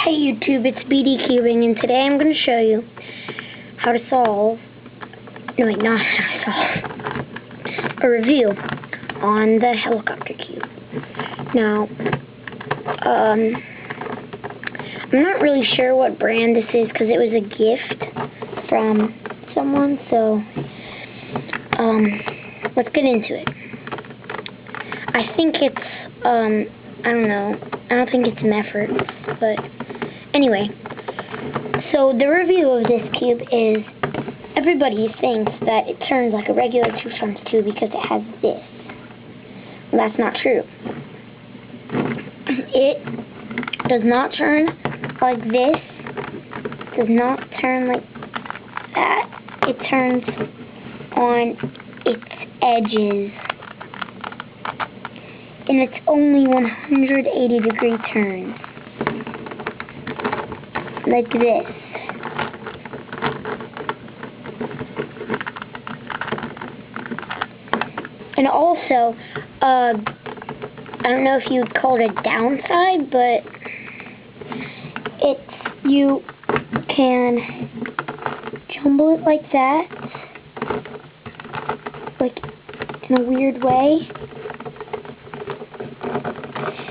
Hey YouTube, it's BD Cubing, and today I'm going to show you how to solve, no wait, not how to solve, a review on the helicopter cube. Now, I'm not really sure what brand this is because it was a gift from someone, so, let's get into it. I think it's, I don't know, I don't think it's Mefferts, but anyway, so the review of this cube is, everybody thinks that it turns like a regular 2 fronts tube because it has this. Well, that's not true. It does not turn like this, does not turn like that. It turns on its edges. And it's only 180-degree turns. Like this. And also, I don't know if you'd call it a downside, but you can jumble it like that. Like, in a weird way.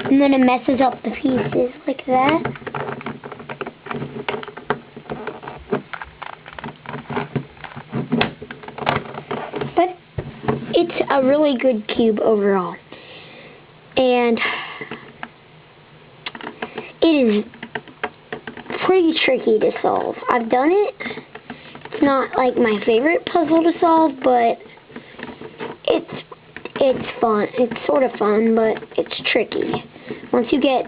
And then it messes up the pieces like that. But it's a really good cube overall. And it is pretty tricky to solve. I've done it. It's not like my favorite puzzle to solve, but it's fun. It's sort of fun, but it's tricky. Once you get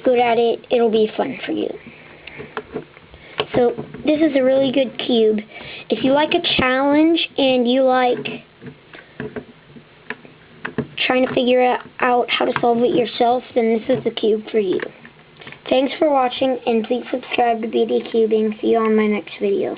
good at it, it'll be fun for you. So, this is a really good cube. If you like a challenge and you like trying to figure out how to solve it yourself, then this is the cube for you. Thanks for watching, and please subscribe to BD Cubing. See you on my next video.